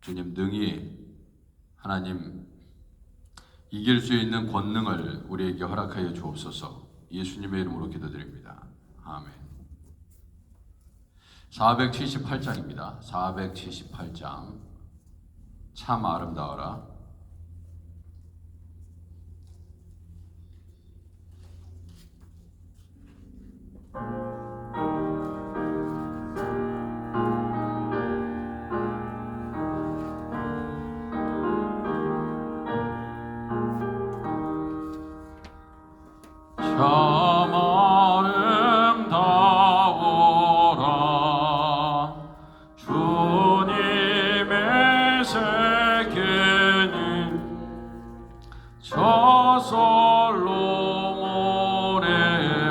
주님 능히 하나님 이길 수 있는 권능을 우리에게 허락하여 주옵소서. 예수님의 이름으로 기도드립니다. 아멘. 478장입니다. 478장 참 아름다워라. 참 아름다워라. 주님의 세계는 저 솔로몬의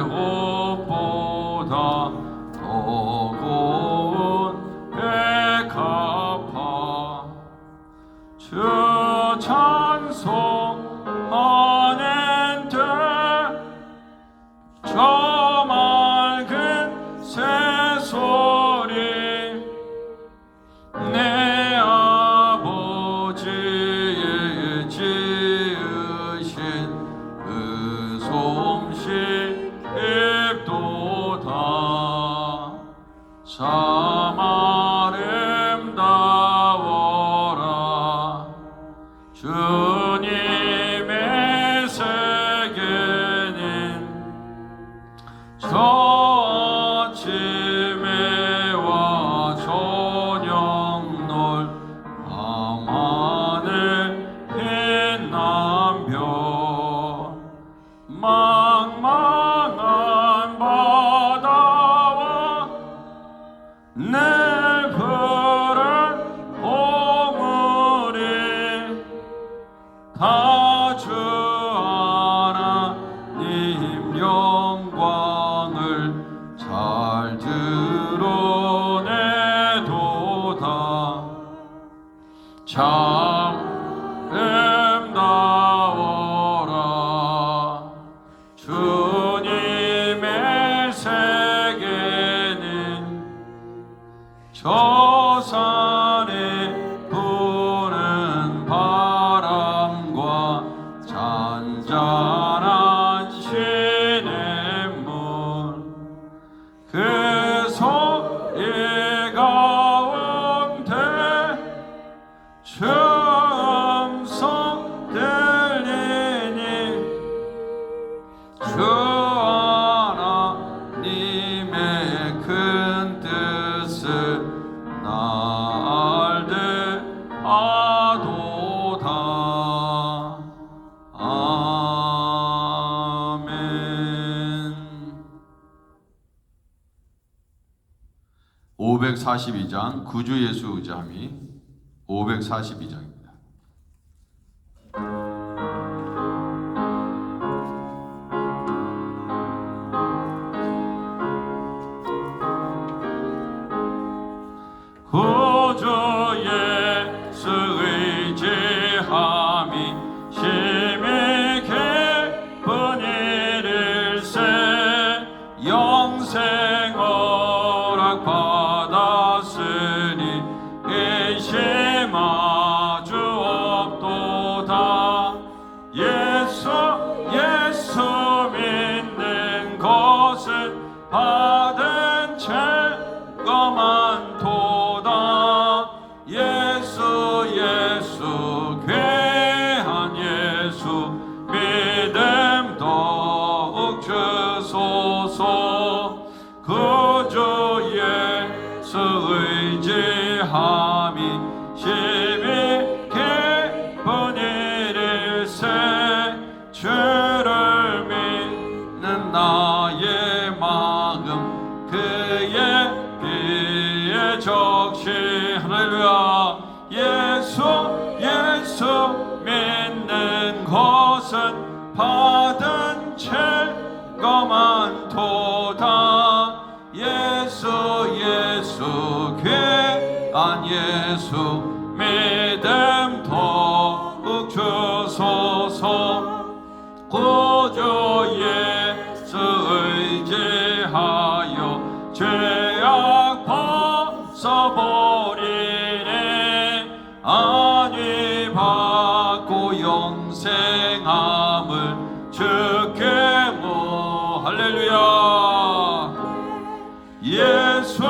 옷보다 더 고운 백합화. 주 찬송하는 저 맑은 새소리 내 아버지의 지으신 그 솜씨 입도다. 참 아름다워라. 주님의 세계는 저 아침에 와 저녁 밤하늘 빛난 별. 망망한 바다와 내 푸른 보물이 다 주 하나님 영광을 잘 드러내도다. 참 아름다워라. 주님의 세계는 저 산에 부는 바람과 잔잔한 시냇물. 그 소리 가운데 주 음성 들리니 주 하나님의 큰 뜻을 날들 아도다. 아멘. 542장 구주 예수 의지함이 542장입니다. 구주 예수 의지함이 심히 깊은 일일세. 영생 허락 받았으니 의심하 주 없도다. 예수 믿는 것은 받은 죄가 많도다. 예수 귀한 예수 믿음 더욱 주소서. 구주 예수 의지함이 심히 깊은 일일세. 주를 믿는 나의 마음 그의 비에 적시. 할렐루야. 예수 믿는 것은 받은 죄가 많도다. 예수 귀한 예수 믿음 더욱 주소서. 구주 예수 의지하여 죄악 벗어버리네. 영생함을 주께 모 할렐루야. 예수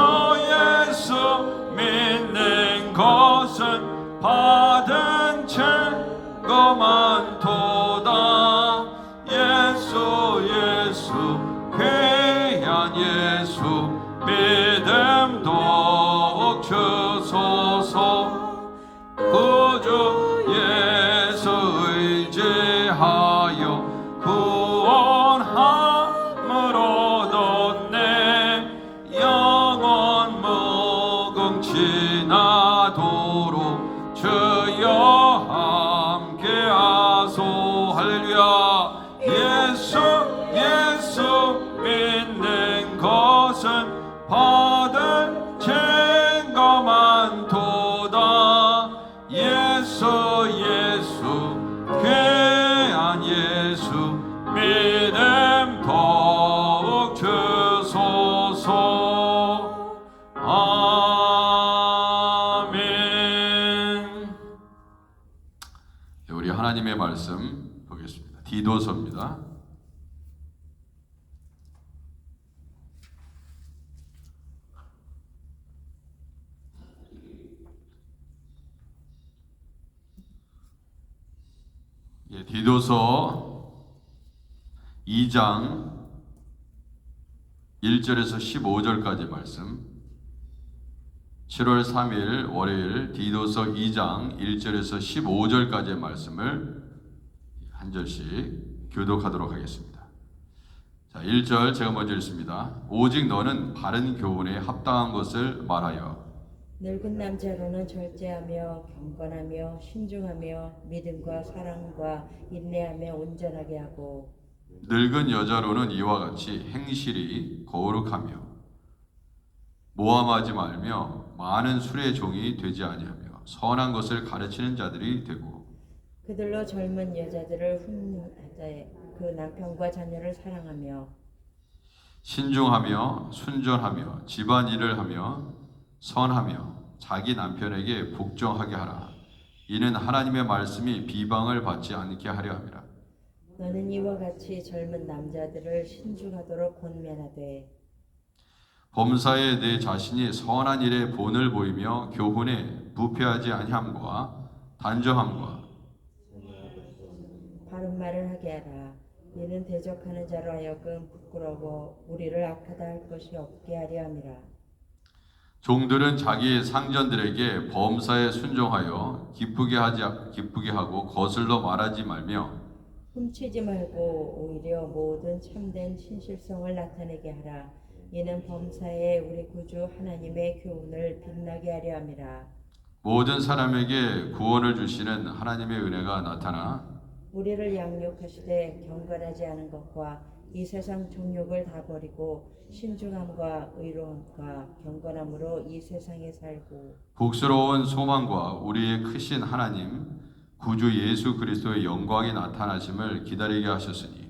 믿는 것은 받은 증거만 도다. 예수 귀한 예수 믿음 더욱 주소서. 구주 예수 의지하여 구원함을 얻었네. 영원 무궁지나도록 주여 함께하소. 할렐루야. 예수 믿는 것은 받은 증거만 도다. 예수 귀한 예수 믿음 더욱 주소서. 아멘. 우리 하나님의 말씀 보겠습니다. 디도서입니다. 디도서 2장 1절에서 15절까지 말씀. 7월 3일 월요일 디도서 2장 1절에서 15절까지의 말씀을 한 절씩 교독하도록 하겠습니다. 자, 1절 제가 먼저 읽습니다. 오직 너는 바른 교훈에 합당한 것을 말하여 늙은 남자로는 절제하며 경건하며 신중하며 믿음과 사랑과 인내하며 온전하게 하고, 늙은 여자로는 이와 같이 행실이 거룩하며 모함하지 말며 많은 술의 종이 되지 아니하며 선한 것을 가르치는 자들이 되고, 그들로 젊은 여자들을 훈하되 그 남편과 자녀를 사랑하며 신중하며 순전하며 집안 일을 하며 선하며 자기 남편에게 복종하게 하라. 이는 하나님의 말씀이 비방을 받지 않게 하려 함이라. 너는 이와 같이 젊은 남자들을 신중하도록 권면하되 범사에 내 자신이 선한 일에 본을 보이며 교훈에 부패하지 아니함과 단정함과 바른 말을 하게 하라. 이는 대적하는 자로 하여금 부끄러워 우리를 악하다 할 것이 없게 하려 함이라. 종들은 자기 상전들에게 범사에 순종하여 기쁘게 하고 거슬러 말하지 말며 훔치지 말고 오히려 모든 참된 신실성을 나타내게 하라. 이는 범사에 우리 구주 하나님의 교훈을 빛나게 하려 함이라. 모든 사람에게 구원을 주시는 하나님의 은혜가 나타나 우리를 양육하시되 경건하지 않은 것과 이 세상 종욕을 다 버리고 신중함과 의로움과 경건함으로 이 세상에 살고 복스러운 소망과 우리의 크신 하나님 구주 예수 그리스도의 영광이 나타나심을 기다리게 하셨으니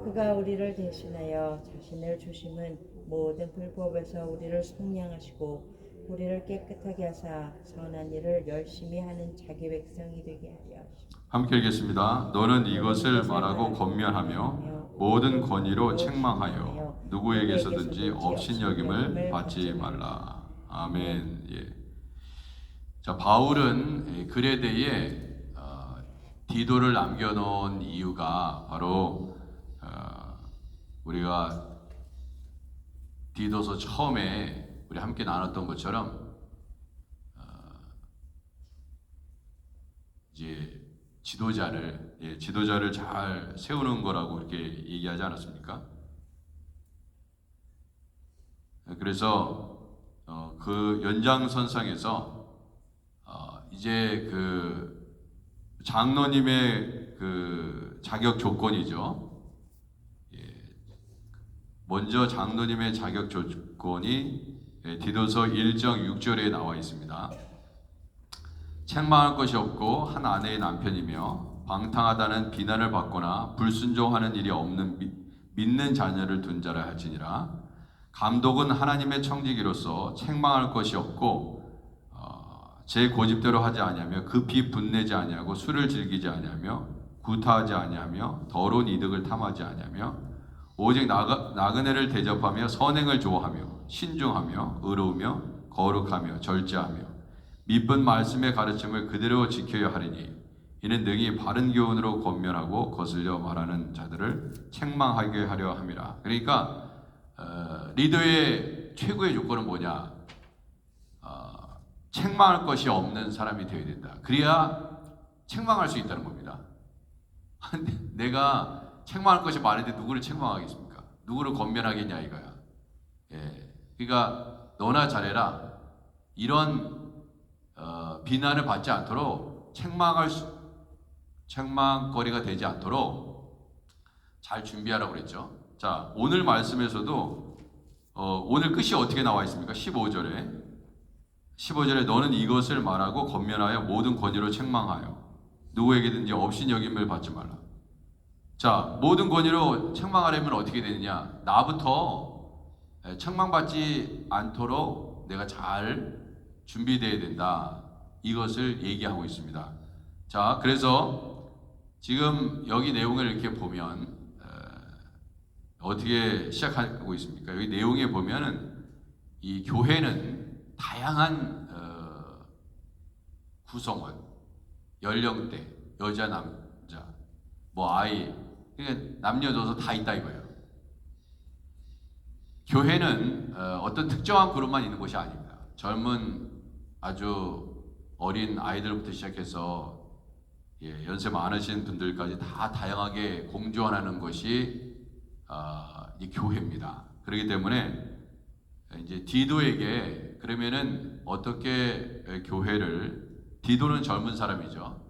그가 우리를 대신하여 자신을 주심은 모든 불법에서 우리를 속량하시고 우리를 깨끗하게 하사 선한 일을 열심히 하는 자기 백성이 되게 하려 하시고. 함께 읽겠습니다. 너는 이것을 말하고 권면하며 모든 권위로 책망하여 누구에게서든지 업신여김을 받지 말라. 아멘. 예. 자, 바울은 그레데에 디도를 남겨놓은 이유가 바로 우리가 디도서 처음에 우리 함께 나눴던 것처럼 이제 지도자를 잘 세우는 거라고 이렇게 얘기하지 않았습니까? 그래서 그 연장선상에서 이제 그 장로님의 그 자격 조건이죠. 먼저 장로님의 자격 조건이 디도서 1장 6절에 나와 있습니다. 책망할 것이 없고 한 아내의 남편이며 방탕하다는 비난을 받거나 불순종하는 일이 없는 믿는 자녀를 둔 자라 할지니라. 감독은 하나님의 청지기로서 책망할 것이 없고 제 고집대로 하지 아니하며 급히 분내지 아니하고 술을 즐기지 아니하며 구타하지 아니하며 더러운 이득을 탐하지 아니하며 오직 나그네를 대접하며 선행을 좋아하며 신중하며 의로우며 거룩하며 절제하며 미쁜 말씀의 가르침을 그대로 지켜야 하리니 이는 능히 바른 교훈으로 권면하고 거슬려 말하는 자들을 책망하게 하려 함이라. 그러니까 리더의 최고의 요건은 뭐냐? 책망할 것이 없는 사람이 되어야 된다. 그래야 책망할 수 있다는 겁니다. 내가 책망할 것이 많은데 누구를 책망하겠습니까? 누구를 권면하겠냐 이거야. 그러니까 너나 잘해라. 이런 비난을 받지 않도록 책망거리가 되지 않도록 잘 준비하라고 그랬죠. 자, 오늘 말씀에서도 오늘 끝이 어떻게 나와 있습니까? 15절에 너는 이것을 말하고 권면하여 모든 권위로 책망하여 누구에게든지 업신여김을 받지 말라. 자, 모든 권위로 책망하려면 어떻게 되느냐? 나부터 책망받지 않도록 내가 잘 준비되어야 된다. 이것을 얘기하고 있습니다. 자, 그래서 지금 여기 내용을 이렇게 보면 어떻게 시작하고 있습니까? 여기 내용에 보면은 이 교회는 다양한 구성원, 연령대, 여자, 남자, 뭐 아이, 그러니까 남녀노소 다 있다 이거예요. 교회는 어떤 특정한 그룹만 있는 곳이 아닙니다. 젊은 아주 어린 아이들부터 시작해서 연세 많으신 분들까지 다 다양하게 공존하는 것이 이 교회입니다. 그렇기 때문에 이제 디도에게 그러면은 어떻게 교회를, 디도는 젊은 사람이죠.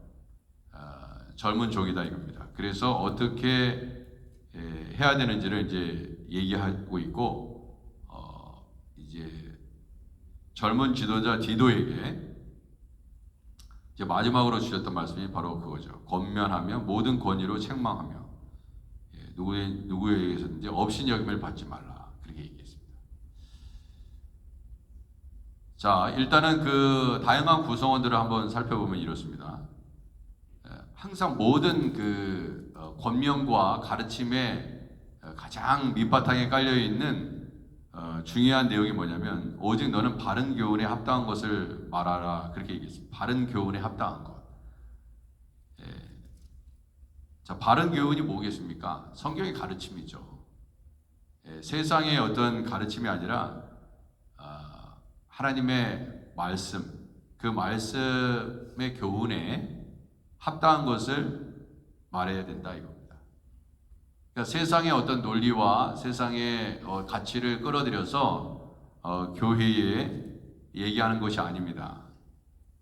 젊은 종이다 이겁니다. 그래서 어떻게 해야 되는지를 이제 얘기하고 있고, 이제 젊은 지도자 디도에게 이제 마지막으로 주셨던 말씀이 바로 그거죠. 권면하며 모든 권위로 책망하며 누구에게서든지 업신여김을 받지 말라. 그렇게 얘기했습니다. 자, 일단은 그 다양한 구성원들을 한번 살펴보면 이렇습니다. 항상 모든 그 권면과 가르침에 가장 밑바탕에 깔려 있는 중요한 내용이 뭐냐면 오직 너는 바른 교훈에 합당한 것을 말하라. 그렇게 얘기했습니다. 바른 교훈에 합당한 것. 자, 바른 교훈이 뭐겠습니까? 성경의 가르침이죠. 세상의 어떤 가르침이 아니라 하나님의 말씀, 그 말씀의 교훈에 합당한 것을 말해야 된다 이겁니다. 그러니까 세상의 어떤 논리와 세상의 가치를 끌어들여서 교회에 얘기하는 것이 아닙니다.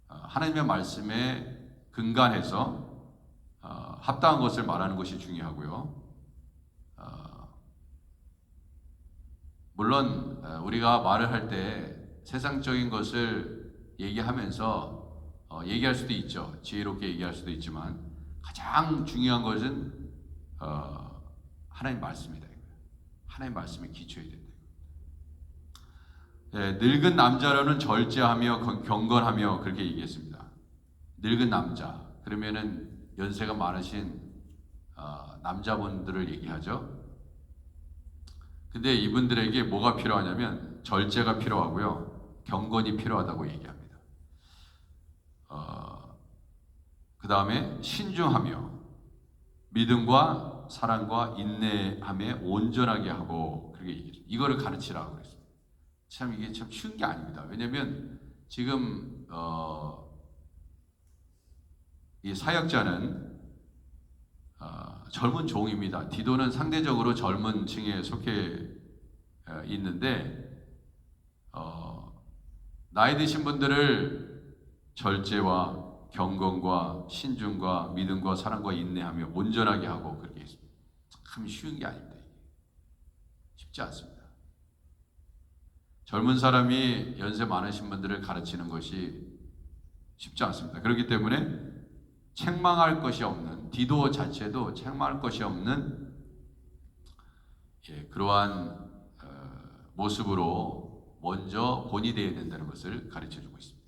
하나님의 말씀에 근간해서 합당한 것을 말하는 것이 중요하고요. 물론 우리가 말을 할 때 세상적인 것을 얘기하면서 얘기할 수도 있죠. 지혜롭게 얘기할 수도 있지만 가장 중요한 것은 하나님 말씀이다. 하나님 말씀에 기초해야 된다. 늙은 남자로는 절제하며 경건하며 그렇게 얘기했습니다. 늙은 남자 그러면은 연세가 많으신 남자분들을 얘기하죠. 근데 이분들에게 뭐가 필요하냐면 절제가 필요하고요. 경건이 필요하다고 얘기합니다. 그 다음에 신중하며 믿음과 사랑과 인내함에 온전하게 하고 그렇게 얘기해요. 이거를 가르치라고 그랬습니다. 참 이게 참 쉬운 게 아닙니다. 왜냐하면 지금 이 사역자는 젊은 종입니다. 디도는 상대적으로 젊은 층에 속해 있는데 나이 드신 분들을 절제와 경건과 신중과 믿음과 사랑과 인내하며 온전하게 하고 그렇게 했습니다. 참 쉬운 게 아닙니다. 쉽지 않습니다. 젊은 사람이 연세 많으신 분들을 가르치는 것이 쉽지 않습니다. 그렇기 때문에 책망할 것이 없는 디도 자체도 책망할 것이 없는 그러한 모습으로 먼저 본이 되어야 된다는 것을 가르쳐주고 있습니다.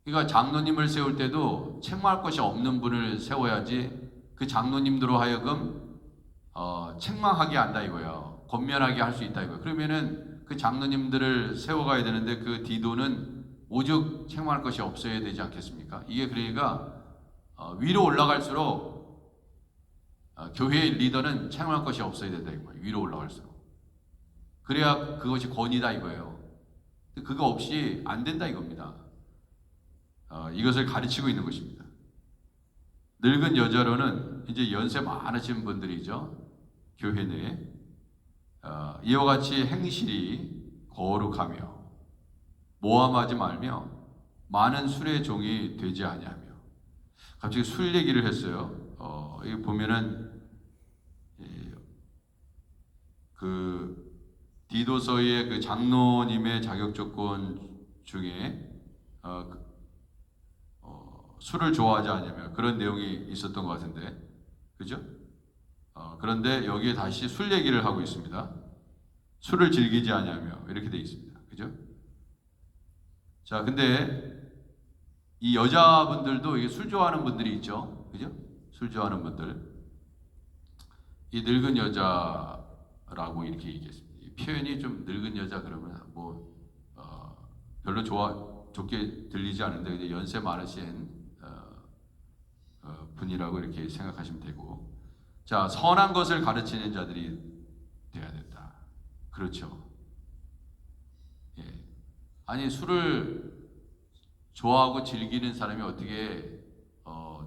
그러니까 장로님을 세울 때도 책망할 것이 없는 분을 세워야지 그 장로님들로 하여금 책망하게 한다 이거예요. 권면하게 할 수 있다 이거예요. 그러면은 그 장로님들을 세워가야 되는데 그 디도는 오죽 책망할 것이 없어야 되지 않겠습니까? 이게 그러니까 위로 올라갈수록 교회의 리더는 책망할 것이 없어야 된다 이거예요. 위로 올라갈수록. 그래야 그것이 권위다 이거예요. 그거 없이 안 된다 이겁니다. 이것을 가르치고 있는 것입니다. 늙은 여자로는 이제 연세 많으신 분들이죠. 교회 내에 이와 같이 행실이 거룩하며 모함하지 말며 많은 술의 종이 되지 아니하며. 갑자기 술 얘기를 했어요. 여기 보면은 그 디도서의 그 장로님의 자격 조건 중에 술을 좋아하지 않으며 그런 내용이 있었던 것 같은데, 그죠? 그런데 여기에 다시 술 얘기를 하고 있습니다. 술을 즐기지 않으며 이렇게 되어 있습니다. 그죠? 자, 근데 이 여자분들도 이게 술 좋아하는 분들이 있죠. 그죠? 술 좋아하는 분들. 이 늙은 여자라고 이렇게 얘기했습니다. 이 표현이 좀 늙은 여자 그러면 뭐 별로 좋게 들리지 않은데 이제 연세 많으신 분이라고 이렇게 생각하시면 되고, 자, 선한 것을 가르치는 자들이 돼야 된다. 그렇죠. 예. 아니 술을 좋아하고 즐기는 사람이 어떻게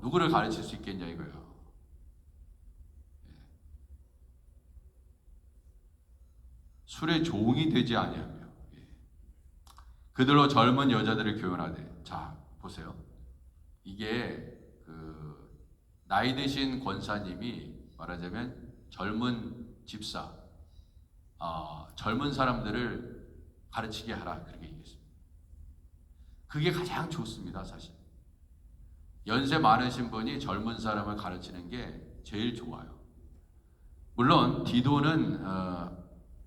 누구를 가르칠 수 있겠냐 이거예요. 예. 술의 종이 되지 아니하며 그들로 젊은 여자들을 교훈하되. 자, 보세요. 이게 나이 드신 권사님이 말하자면 젊은 집사, 젊은 사람들을 가르치게 하라 그렇게 얘기했습니다. 그게 가장 좋습니다, 사실. 연세 많으신 분이 젊은 사람을 가르치는 게 제일 좋아요. 물론 디도는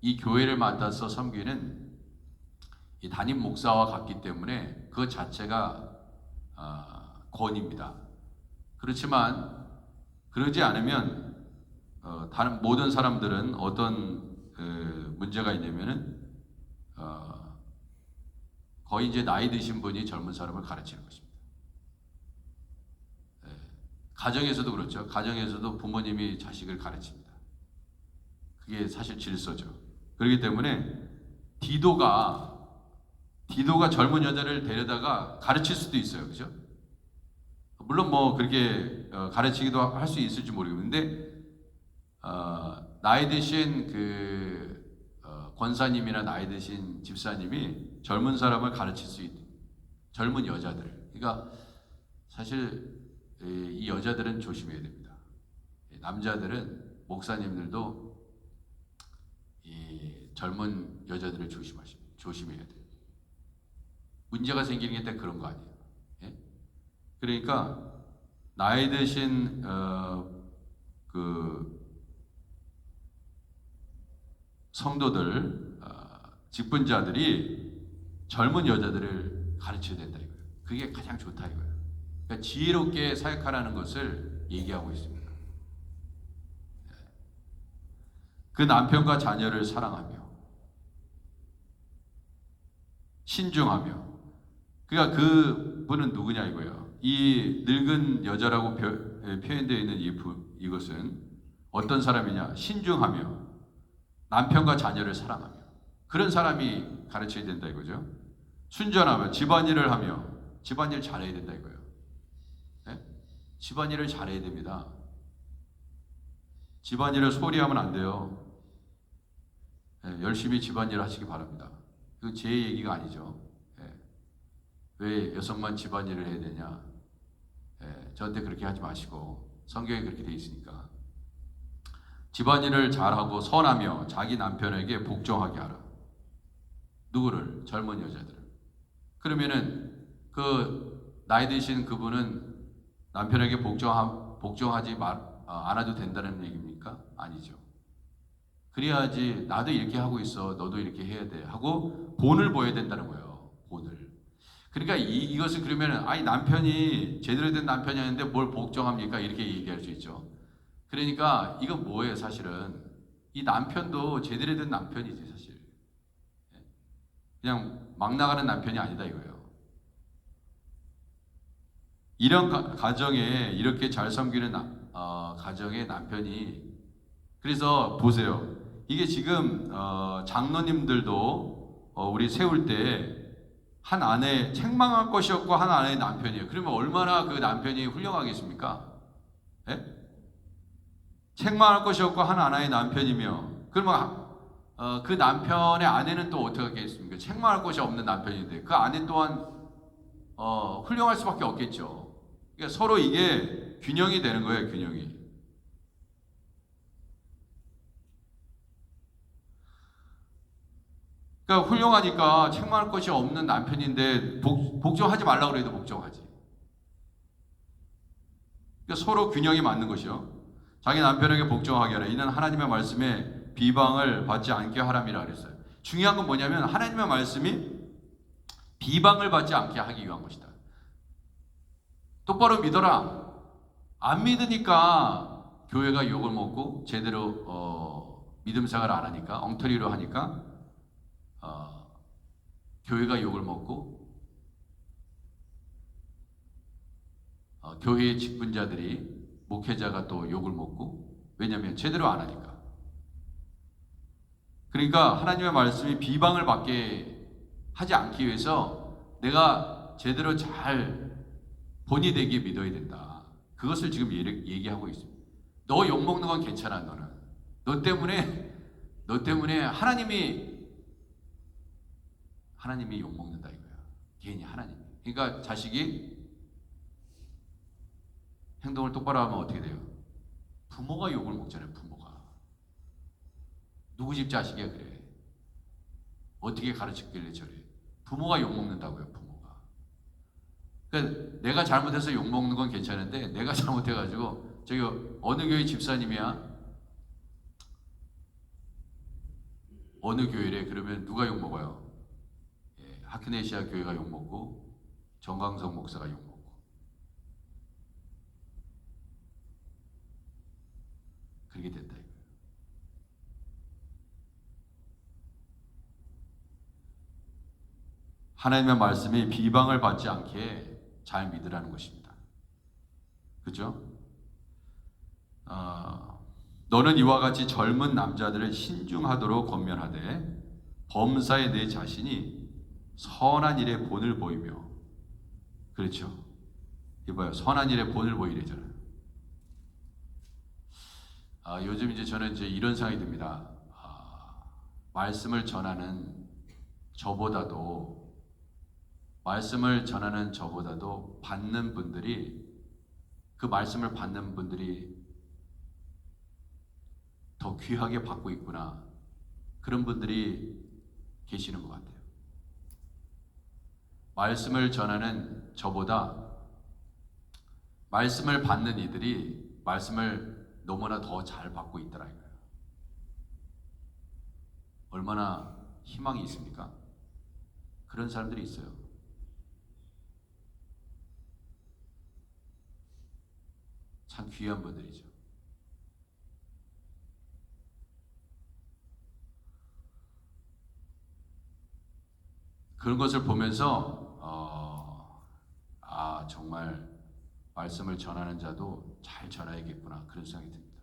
이 교회를 맡아서 섬기는 이 담임 목사와 같기 때문에 그 자체가 권위입니다. 그렇지만 그러지 않으면 다른 모든 사람들은 어떤 문제가 있냐면은 거의 이제 나이 드신 분이 젊은 사람을 가르치는 것입니다. 가정에서도 그렇죠. 가정에서도 부모님이 자식을 가르칩니다. 그게 사실 질서죠. 그렇기 때문에 디도가 젊은 여자를 데려다가 가르칠 수도 있어요. 그죠? 물론 뭐 그렇게 가르치기도 할 수 있을지 모르겠는데 나이 드신 그 권사님이나 나이 드신 집사님이 젊은 사람을 가르칠 수 있는 젊은 여자들. 그러니까 사실 이 여자들은 조심해야 됩니다. 남자들은 목사님들도 이 젊은 여자들을 조심해야 돼요. 문제가 생기는 게 딱 그런 거 아니에요. 예? 그러니까 나이 드신 그 성도들, 직분자들이 젊은 여자들을 가르쳐야 된다 이거예요. 그게 가장 좋다 이거예요. 그러니까 지혜롭게 사역하라는 것을 얘기하고 있습니다. 그 남편과 자녀를 사랑하며 신중하며. 그러니까 그 분은 누구냐 이거예요. 이 늙은 여자라고 표현되어 있는 이것은 어떤 사람이냐? 신중하며 남편과 자녀를 사랑하며 그런 사람이 가르쳐야 된다 이거죠. 순전하며 집안일을 하며 집안일 잘해야 된다 이거예요. 네? 집안일을 잘해야 됩니다. 집안일을 소홀히 하면 안 돼요. 네, 열심히 집안일 하시기 바랍니다. 그 제 얘기가 아니죠. 네. 왜 여성만 집안일을 해야 되냐? 네, 저한테 그렇게 하지 마시고 성경에 그렇게 돼 있으니까 집안일을 잘하고 선하며 자기 남편에게 복종하게 하라. 누구를? 젊은 여자들을. 그러면은 그 나이 드신 그분은 남편에게 복종하지 않아도 된다는 얘기입니까? 아니죠. 그래야지 나도 이렇게 하고 있어, 너도 이렇게 해야 돼 하고 본을 보여야 된다는 거예요. 본을. 그러니까 이것을 그러면은 아니 남편이 제대로 된 남편이 아닌데 뭘 복종합니까? 이렇게 얘기할 수 있죠. 그러니까 이건 뭐예요, 사실은? 이 남편도 제대로 된 남편이지, 사실. 그냥 막 나가는 남편이 아니다 이거예요. 이런 가정에 이렇게 잘 섬기는 가정의 남편이, 그래서 보세요. 이게 지금 장로님들도 우리 세울 때 한 아내 책망할 것이 없고 한 아내의 남편이에요. 그러면 얼마나 그 남편이 훌륭하겠습니까? 예? 책망할 것이 없고 한 아내의 남편이며, 그러면 그 남편의 아내는 또 어떻게 하겠습니까? 책망할 것이 없는 남편인데 그 아내 또한 훌륭할 수밖에 없겠죠. 그러니까 서로 이게 균형이 되는 거예요, 균형이. 그러니까 훌륭하니까 책망할 것이 없는 남편인데 복종하지 말라고 그래도 복종하지. 그러니까 서로 균형이 맞는 것이요. 자기 남편에게 복종하게 하라. 이는 하나님의 말씀에 비방을 받지 않게 하람이라 그랬어요. 중요한 건 뭐냐면 하나님의 말씀이 비방을 받지 않게 하기 위한 것이다. 똑바로 믿어라. 안 믿으니까 교회가 욕을 먹고 제대로 믿음 생활을 안 하니까, 엉터리로 하니까 교회가 욕을 먹고 교회의 직분자들이, 목회자가 또 욕을 먹고, 왜냐하면 제대로 안 하니까. 그러니까 하나님의 말씀이 비방을 받게 하지 않기 위해서 내가 제대로 잘 본이 되게 믿어야 된다. 그것을 지금 얘기하고 있습니다. 너 욕먹는 건 괜찮아. 너는 너 때문에 하나님이 욕먹는다 이거야. 괜히 하나님. 그러니까 자식이 행동을 똑바로 하면 어떻게 돼요? 부모가 욕을 먹잖아요. 부모가. 누구 집 자식이야 그래. 어떻게 가르쳤길래 저래. 부모가 욕먹는다고요. 부모가. 그러니까 내가 잘못해서 욕먹는 건 괜찮은데 내가 잘못해가지고, 저기 어느 교회 집사님이야? 어느 교회래? 그러면 누가 욕먹어요? 하크네시아 교회가 욕먹고 정강석 목사가 욕먹고. 그렇게 된다 이거예요. 하나님의 말씀이 비방을 받지 않게 잘 믿으라는 것입니다. 그죠? 너는 이와 같이 젊은 남자들을 신중하도록 권면하되 범사에 내 자신이 선한 일에 본을 보이며. 그렇죠? 이봐요. 선한 일에 본을 보이래잖아요. 요즘 저는 이런 생각이 듭니다. 말씀을 전하는 저보다도 받는 분들이, 그 말씀을 받는 분들이 더 귀하게 받고 있구나. 그런 분들이 계시는 것 같아요. 말씀을 전하는 저보다 말씀을 받는 이들이 말씀을 너무나 더 잘 받고 있더라고요. 얼마나 희망이 있습니까? 그런 사람들이 있어요. 참 귀한 분들이죠. 그런 것을 보면서 정말 말씀을 전하는 자도 잘 전해야겠구나, 그런 생각이 듭니다.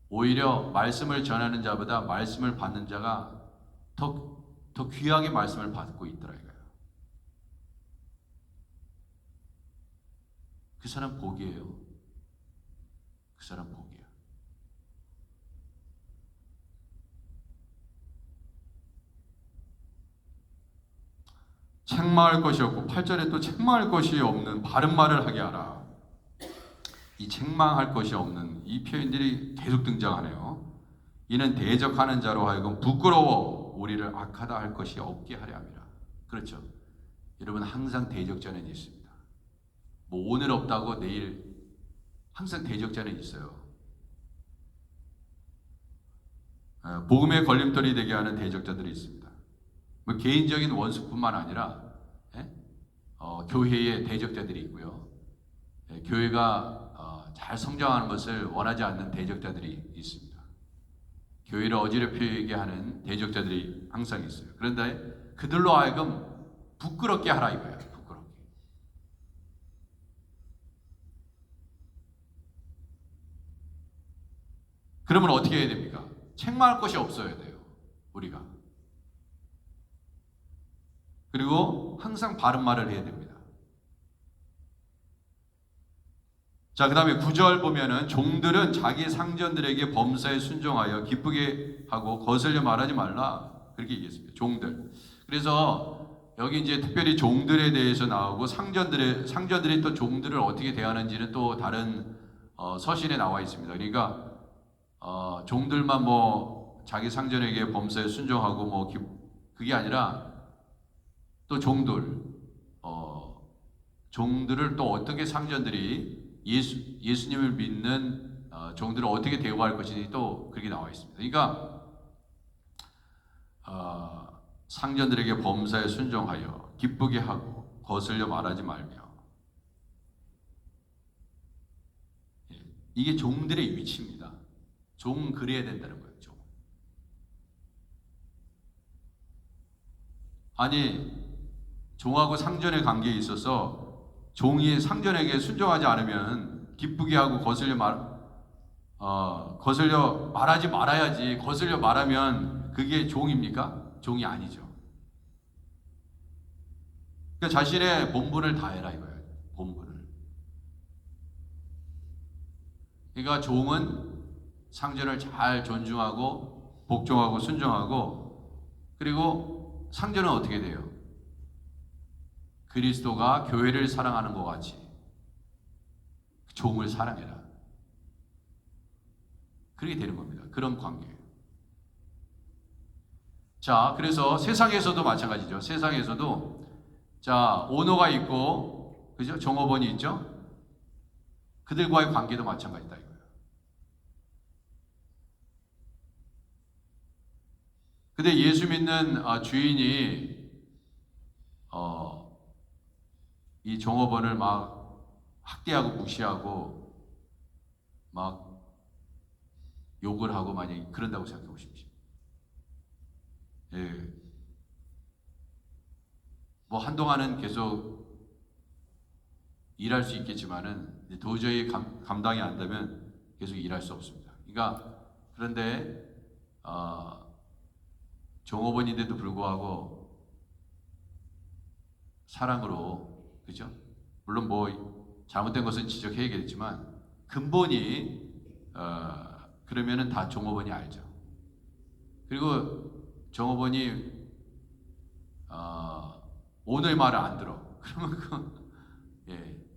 오히려 말씀을 전하는 자보다 말씀을 받는 자가 더 귀하게 말씀을 받고 있더라고요. 그 사람 복이에요. 그 사람 복이야. 책망할 것이 없고, 8절에 또 책망할 것이 없는 바른 말을 하게 하라. 이 책망할 것이 없는 이 표현들이 계속 등장하네요. 이는 대적하는 자로 하여금 부끄러워 우리를 악하다 할 것이 없게 하려 함이라. 그렇죠. 여러분, 항상 대적자는 있습니다. 뭐 오늘 없다고 내일, 항상 대적자는 있어요. 복음의 걸림돌이 되게 하는 대적자들이 있습니다. 뭐 개인적인 원수뿐만 아니라 교회의 대적자들이 있고요. 교회가 잘 성장하는 것을 원하지 않는 대적자들이 있습니다. 교회를 어지럽히게 하는 대적자들이 항상 있어요. 그런데 그들로 하여금 부끄럽게 하라 이거예요. 부끄럽게. 그러면 어떻게 해야 됩니까? 책망할 것이 없어야 돼요. 우리가. 그리고 항상 바른 말을 해야 됩니다. 자, 그 다음에 9절 보면은 종들은 자기 상전들에게 범사에 순종하여 기쁘게 하고 거슬려 말하지 말라. 그렇게 얘기했습니다. 종들. 그래서 여기 이제 특별히 종들에 대해서 나오고 상전들이 또 종들을 어떻게 대하는지는 또 다른 서신에 나와 있습니다. 그러니까 종들만 뭐 자기 상전에게 범사에 순종하고 뭐 그게 아니라 또 종들을 또 어떻게 상전들이 예수님을 믿는 종들을 어떻게 대우할 것인지 또 그렇게 나와 있습니다. 그러니까 상전들에게 범사에 순종하여 기쁘게 하고 거슬려 말하지 말며, 이게 종들의 위치입니다. 종 그래야 된다는 거예요. 종. 아니 종하고 상전의 관계에 있어서 종이 상전에게 순종하지 않으면 기쁘게 하고 거슬려 말하지 말아야지. 거슬려 말하면 그게 종입니까? 종이 아니죠. 그러니까 자신의 본분을 다해라 이거예요. 본분을. 그러니까 종은 상전을 잘 존중하고 복종하고 순종하고, 그리고 상전은 어떻게 돼요? 그리스도가 교회를 사랑하는 것 같이 종을 사랑해라. 그렇게 되는 겁니다. 그런 관계예요. 자, 그래서 세상에서도 마찬가지죠. 세상에서도 자, 오너가 있고, 그죠? 종업원이 있죠? 그들과의 관계도 마찬가지다 이거예요. 근데 예수 믿는 주인이 이 종업원을 막 학대하고 무시하고 막 욕을 하고 만약에 그런다고 생각해 보십시오. 예. 뭐 한동안은 계속 일할 수 있겠지만은 도저히 감당이 안 되면 계속 일할 수 없습니다. 그러니까 그런데 종업원인데도 불구하고 사랑으로, 그죠? 물론 뭐 잘못된 것은 지적해야겠지만 근본이 그러면은 다 종업원이 알죠. 그리고 종업원이 오너의 말을 안 들어. 그러면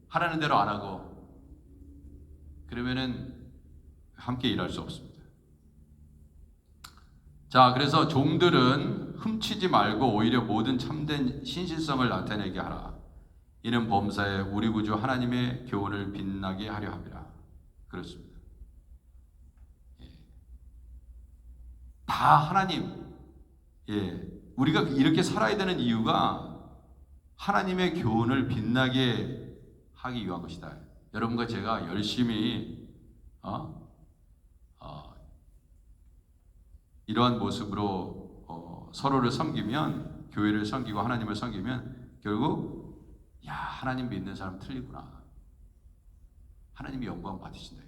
하라는 대로 안 하고 그러면은 함께 일할 수 없습니다. 자, 그래서 종들은 훔치지 말고 오히려 모든 참된 신실성을 나타내게 하라. 이는 범사에 우리 구주 하나님의 교훈을 빛나게 하려 함이라. 그렇습니다. 다 하나님. 우리가 이렇게 살아야 되는 이유가 하나님의 교훈을 빛나게 하기 위한 것이다. 여러분과 제가 열심히 이러한 모습으로 서로를 섬기면, 교회를 섬기고 하나님을 섬기면 결국 하나님 믿는 사람 틀리구나. 하나님이 영광 받으신다.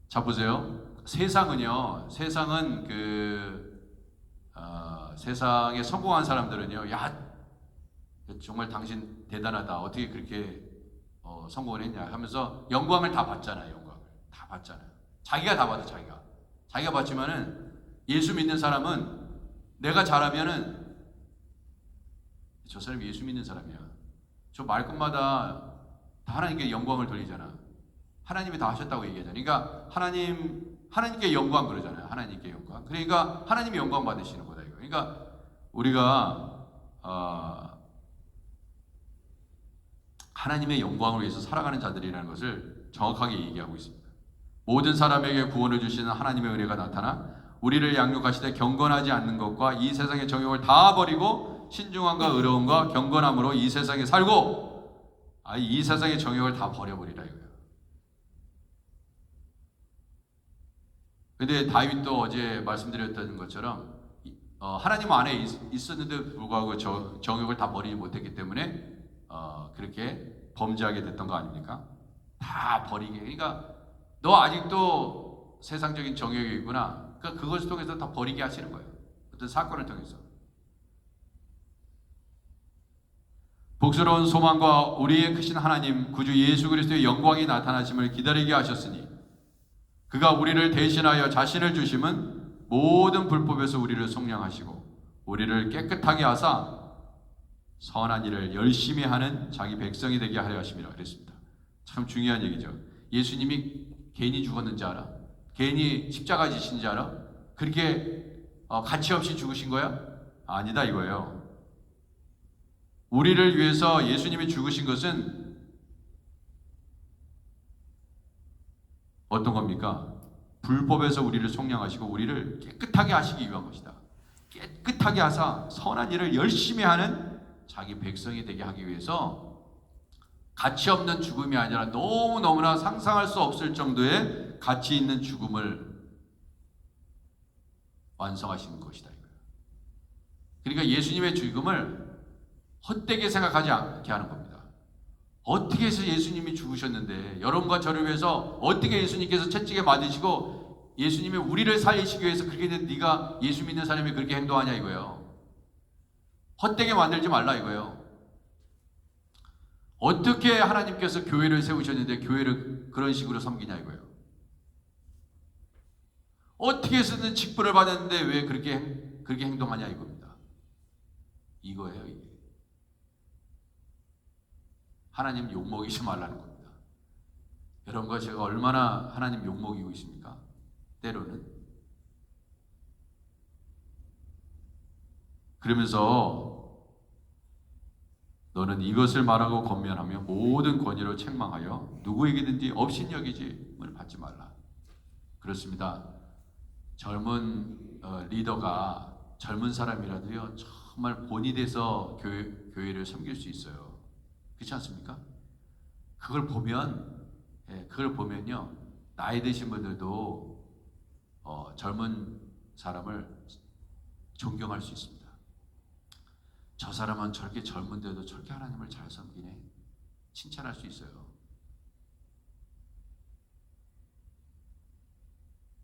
자, 보세요. 세상은 세상에 성공한 사람들은요, 정말 당신 대단하다. 어떻게 그렇게 성공을 했냐 하면서 영광을 다 받잖아요. 영광을 다 받잖아요. 자기가 다 받아. 자기가 받지만은 예수 믿는 사람은 내가 잘하면은 저 사람이 예수 믿는 사람이야. 저 말끝마다 다 하나님께 영광을 돌리잖아. 하나님이 다 하셨다고 얘기하잖아. 그러니까 하나님께 영광 그러잖아요. 하나님께 영광. 그러니까 하나님이 영광 받으시는 거다 이거. 그러니까 우리가 하나님의 영광을 위해서 살아가는 자들이라는 것을 정확하게 얘기하고 있습니다. 모든 사람에게 구원을 주시는 하나님의 은혜가 나타나 우리를 양육하시되 경건하지 않는 것과 이 세상의 정욕을 다 버리고 신중함과 의로움과 경건함으로 이 세상에 살고 이 세상의 정욕을 다 버려버리라 이거예요. 근데 다윗도 어제 말씀드렸던 것처럼 하나님 안에 있었는데 불구하고 정욕을 다 버리지 못했기 때문에 그렇게 범죄하게 됐던 거 아닙니까? 다 버리게. 그러니까 너 아직도 세상적인 정욕이 있구나. 그러니까 그것을 통해서 다 버리게 하시는 거예요. 어떤 사건을 통해서. 복스러운 소망과 우리의 크신 하나님 구주 예수 그리스도의 영광이 나타나심을 기다리게 하셨으니 그가 우리를 대신하여 자신을 주심은 모든 불법에서 우리를 속량하시고 우리를 깨끗하게 하사 선한 일을 열심히 하는 자기 백성이 되게 하려 하심이라 그랬습니다. 참 중요한 얘기죠. 예수님이 괜히 죽었는지 알아? 괜히 십자가 지신지 알아? 그렇게 가치 없이 죽으신 거야? 아니다 이거예요. 우리를 위해서 예수님이 죽으신 것은 어떤 겁니까? 불법에서 우리를 속량하시고 우리를 깨끗하게 하시기 위한 것이다. 깨끗하게 하사 선한 일을 열심히 하는 자기 백성이 되게 하기 위해서 가치 없는 죽음이 아니라 너무너무나 상상할 수 없을 정도의 가치 있는 죽음을 완성하시는 것이다. 그러니까 예수님의 죽음을 헛되게 생각하지 않게 하는 겁니다. 어떻게 해서 예수님이 죽으셨는데 여러분과 저를 위해서 어떻게 예수님께서 채찍에 맞으시고 예수님이 우리를 살리시기 위해서 그렇게 했는데 네가 예수 믿는 사람이 그렇게 행동하냐 이거예요. 헛되게 만들지 말라 이거예요. 어떻게 하나님께서 교회를 세우셨는데 교회를 그런 식으로 섬기냐 이거예요. 어떻게 해서든 직분을 받았는데 왜 그렇게 행동하냐 이겁니다. 이거예요 이게. 하나님 욕먹이지 말라는 겁니다. 여러분과 제가 얼마나 하나님 욕먹이고 있습니까? 때로는. 그러면서 너는 이것을 말하고 권면하며 모든 권위로 책망하여 누구에게든지 업신여기지를 받지 말라. 그렇습니다. 젊은 리더가 젊은 사람이라도요 정말 본이 돼서 교회를 섬길 수 있어요. 그렇지 않습니까? 그걸 보면요 나이 드신 분들도 젊은 사람을 존경할 수 있습니다. 저 사람은 저렇게 젊은데도 저렇게 하나님을 잘 섬기네 칭찬할 수 있어요.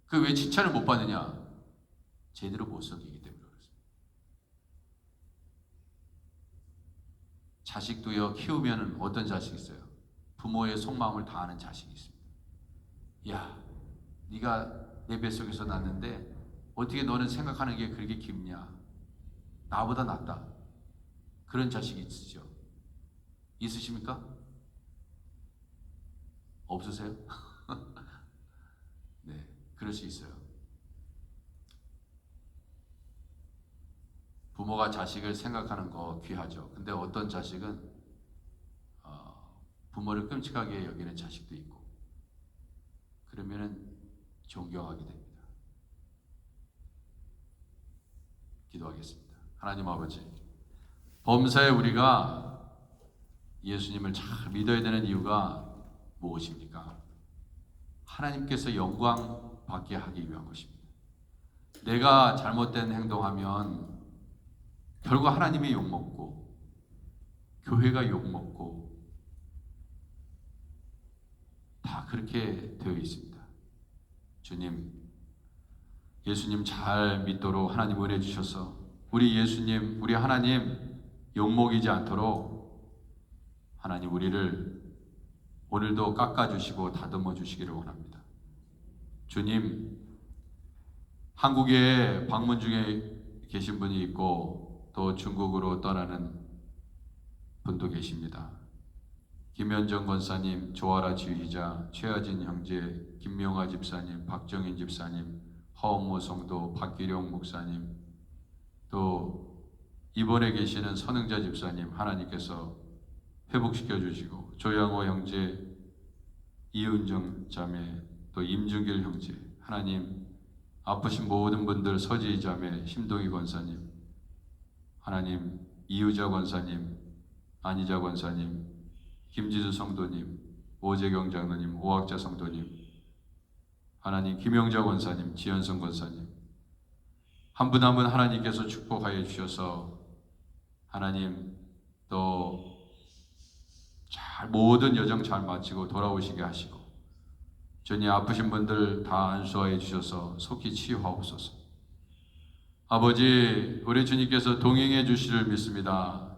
그 왜 칭찬을 못 받느냐? 제대로 못 섬기기 때문에 그렇습니다. 자식도요 키우면 어떤 자식이 있어요? 부모의 속마음을 다 아는 자식이 있습니다. 야, 네가 내 뱃속에서 났는데 어떻게 너는 생각하는 게 그렇게 깊냐? 나보다 낫다. 그런 자식이 있으시죠? 있으십니까? 없으세요? 네, 그럴 수 있어요. 부모가 자식을 생각하는 거 귀하죠. 근데 어떤 자식은 부모를 끔찍하게 여기는 자식도 있고 그러면은 존경하게 됩니다. 기도하겠습니다. 하나님 아버지, 범사에 우리가 예수님을 잘 믿어야 되는 이유가 무엇입니까? 하나님께서 영광 받게 하기 위한 것입니다. 내가 잘못된 행동하면 결국 하나님이 욕먹고 교회가 욕먹고 다 그렇게 되어 있습니다. 주님, 예수님 잘 믿도록 하나님 은혜 주셔서 우리 예수님, 우리 하나님 욕먹이지 않도록 하나님 우리를 오늘도 깎아주시고 다듬어 주시기를 원합니다. 주님, 한국에 방문 중에 계신 분이 있고 또 중국으로 떠나는 분도 계십니다. 김현정 권사님, 조아라 지휘자, 최하진 형제, 김명아 집사님, 박정인 집사님, 허은모 성도, 박기룡 목사님, 또 이번에 계시는 선흥자 집사님 하나님께서 회복시켜 주시고 조양호 형제, 이은정 자매, 또 임준길 형제 하나님 아프신 모든 분들 서지희 자매, 심동희 권사님, 하나님 이유자 권사님, 안희자 권사님, 김지수 성도님, 오재경 장로님, 오학자 성도님, 하나님 김영자 권사님, 지현성 권사님, 한 분 한 분 하나님께서 축복하여 주셔서 하나님 또 모든 여정 잘 마치고 돌아오시게 하시고 주님 아프신 분들 다 안수하여 주셔서 속히 치유하옵소서. 아버지, 우리 주님께서 동행해 주시를 믿습니다.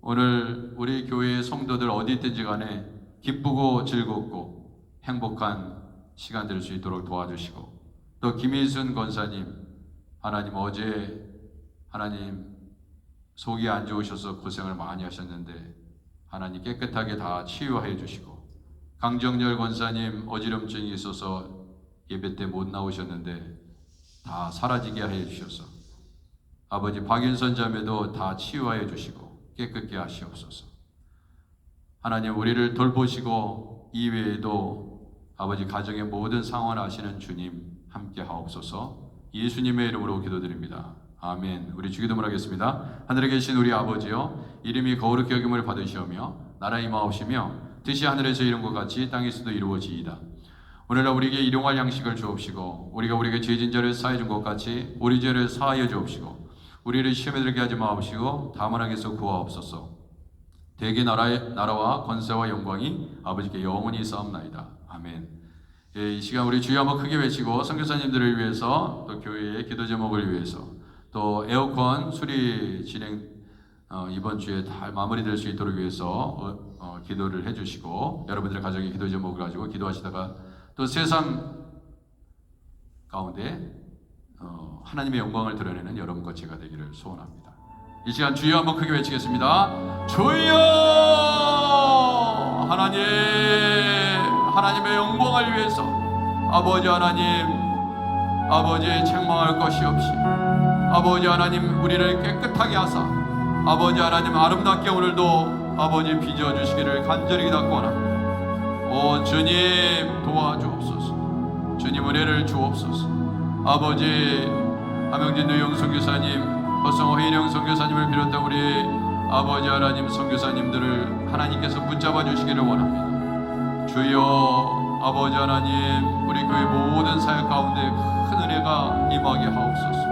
오늘 우리 교회의 성도들 어디 있든지 간에 기쁘고 즐겁고 행복한 시간 될 수 있도록 도와주시고, 또 김희순 권사님, 하나님 어제 하나님 속이 안 좋으셔서 고생을 많이 하셨는데 하나님 깨끗하게 다 치유해 주시고, 강정열 권사님 어지럼증이 있어서 예배 때 못 나오셨는데 다 사라지게 해 주셔서, 아버지 박윤선 자매도 다 치유하여 주시고 깨끗게 하시옵소서. 하나님 우리를 돌보시고 이외에도 아버지 가정의 모든 상황을 아시는 주님 함께 하옵소서. 예수님의 이름으로 기도드립니다. 아멘. 우리 주기도문 하겠습니다. 하늘에 계신 우리 아버지여, 이름이 거룩히 여김을 받으시오며 나라 임하옵시며 뜻이 하늘에서 이룬 것 같이 땅에서도 이루어지이다. 오늘날 우리에게 일용할 양식을 주옵시고 우리가 우리에게 죄진 자를 사해 준 것 같이 우리 죄를 사하여 주옵시고 우리를 시험에 들게 하지 마옵시고 다만 악에서 구하옵소서. 대개 나라와 권세와 영광이 아버지께 영원히 있사옵나이다. 아멘. 이 시간 우리 주여 한번 크게 외치고 선교사님들을 위해서, 또 교회의 기도 제목을 위해서, 또 에어컨 수리 진행 이번 주에 다 마무리될 수 있도록 위해서 기도를 해주시고, 여러분들의 가정의 기도 제목을 가지고 기도하시다가 또 세상 가운데 하나님의 영광을 드러내는 여러분과 제가 되기를 소원합니다. 이 시간 주여 한번 크게 외치겠습니다. 주여! 하나님의 영광을 위해서 아버지 하나님, 아버지 책망할 것이 없이 아버지 하나님 우리를 깨끗하게 하사 아버지 하나님 아름답게 오늘도 아버지 빚어주시기를 간절히 기도하고 원합니다. 오 주님 도와주옵소서. 주님 은혜를 주옵소서. 아버지 함영진 누영 선교사님, 허성호 회인영 선교사님을 비롯한 우리 아버지 하나님 선교사님들을 하나님께서 붙잡아 주시기를 원합니다. 주여 아버지 하나님, 우리 교회 모든 사역 가운데 큰 은혜가 임하게 하옵소서.